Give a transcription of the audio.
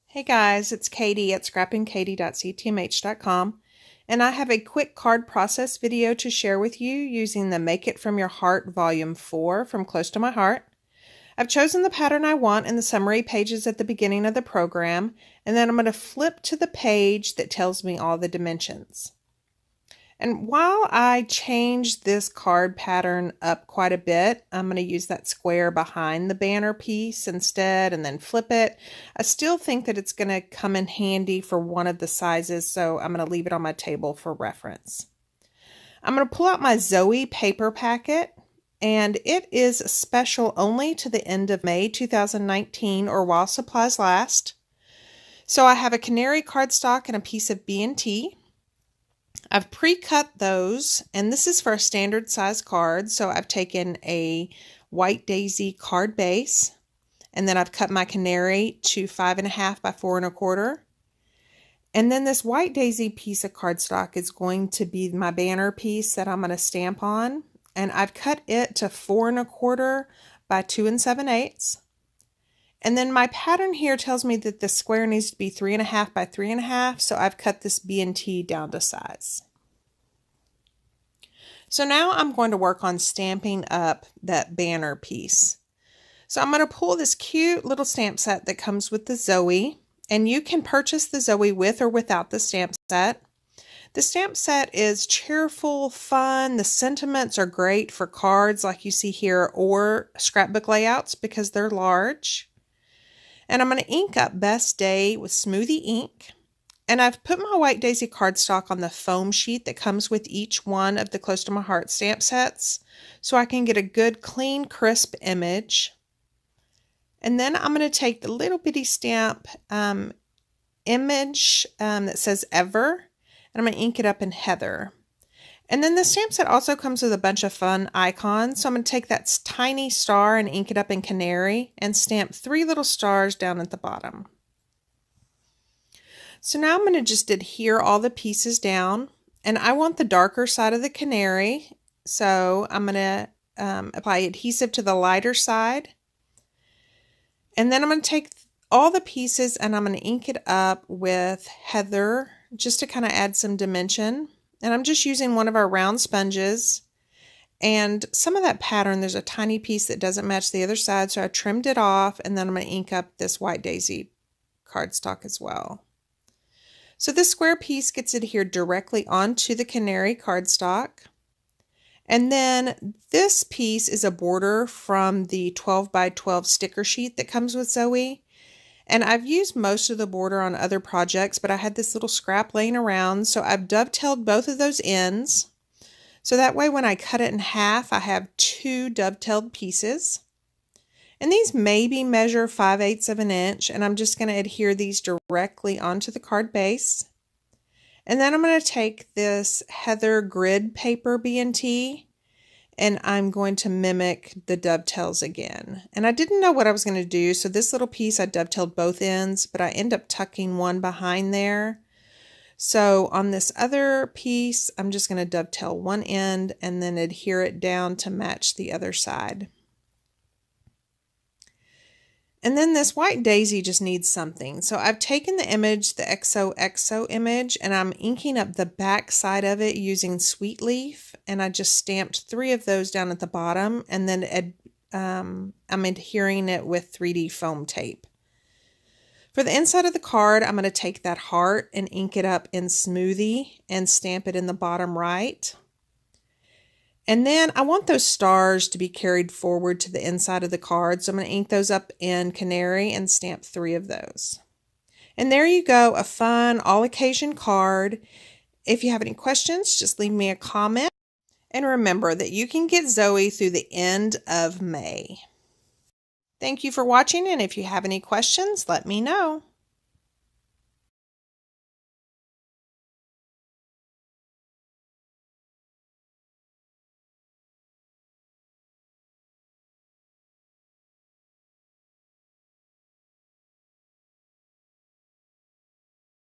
Hey guys, it's Katie at scrappingkatie.ctmh.com, and I have a quick card process video to share with you using the Make It From Your Heart Volume 4 from Close to My Heart. I've chosen the pattern I want in the summary pages at the beginning of the program, and then I'm going to flip to the page that tells me all the dimensions. And while I changed this card pattern up quite a bit, I'm going to use that square behind the banner piece instead and then flip it. I still think that it's going to come in handy for one of the sizes, so I'm going to leave it on my table for reference. I'm going to pull out my Zoe Paper Packet, and it is special only to the end of May 2019 or while supplies last. So I have a canary cardstock and a piece of B&T. I've pre-cut those, and this is for a standard size card, so I've taken a white daisy card base, and then I've cut my canary to 5.5 by 4.25. And then this white daisy piece of cardstock is going to be my banner piece that I'm going to stamp on, and I've cut it to 4.25 by 2 7/8. And then my pattern here tells me that the square needs to be 3.5 by 3.5, so I've cut this B&T down to size. So now I'm going to work on stamping up that banner piece. So I'm going to pull this cute little stamp set that comes with the Zoe, and you can purchase the Zoe with or without the stamp set. The stamp set is cheerful, fun. The sentiments are great for cards like you see here or scrapbook layouts because they're large. And I'm going to ink up Best Day with Smoothie ink. And I've put my white daisy cardstock on the foam sheet that comes with each one of the Close to My Heart stamp sets so I can get a good, clean, crisp image. And then I'm going to take the little bitty stamp image that says Ever, and I'm going to ink it up in Heather. And then the stamp set also comes with a bunch of fun icons. So I'm going to take that tiny star and ink it up in Canary and stamp 3 little stars down at the bottom. So now I'm going to just adhere all the pieces down, and I want the darker side of the canary. So I'm going to apply adhesive to the lighter side. And then I'm going to take all the pieces and I'm going to ink it up with Heather just to kind of add some dimension. And I'm just using one of our round sponges, and some of that pattern, there's a tiny piece that doesn't match the other side, so I trimmed it off, and then I'm going to ink up this white daisy cardstock as well. So this square piece gets adhered directly onto the canary cardstock. And then this piece is a border from the 12 by 12 sticker sheet that comes with Zoe. And I've used most of the border on other projects, but I had this little scrap laying around, so I've dovetailed both of those ends. So that way when I cut it in half, I have 2 dovetailed pieces. And these maybe measure 5/8 of an inch, and I'm just going to adhere these directly onto the card base. And then I'm going to take this Heather grid paper B&T, and I'm going to mimic the dovetails again. And I didn't know what I was going to do, so this little piece I dovetailed both ends, but I end up tucking one behind there. So on this other piece, I'm just going to dovetail one end and then adhere it down to match the other side. And then this white daisy just needs something. So I've taken the image, the XOXO image, and I'm inking up the back side of it using Sweet Leaf. And I just stamped 3 of those down at the bottom, and then I'm adhering it with 3D foam tape. For the inside of the card, I'm going to take that heart and ink it up in Smoothie and stamp it in the bottom right. And then I want those stars to be carried forward to the inside of the card, so I'm going to ink those up in Canary and stamp 3 of those. And there you go, a fun all-occasion card. If you have any questions, just leave me a comment. And remember that you can get Zoe through the end of May. Thank you for watching, and if you have any questions, let me know.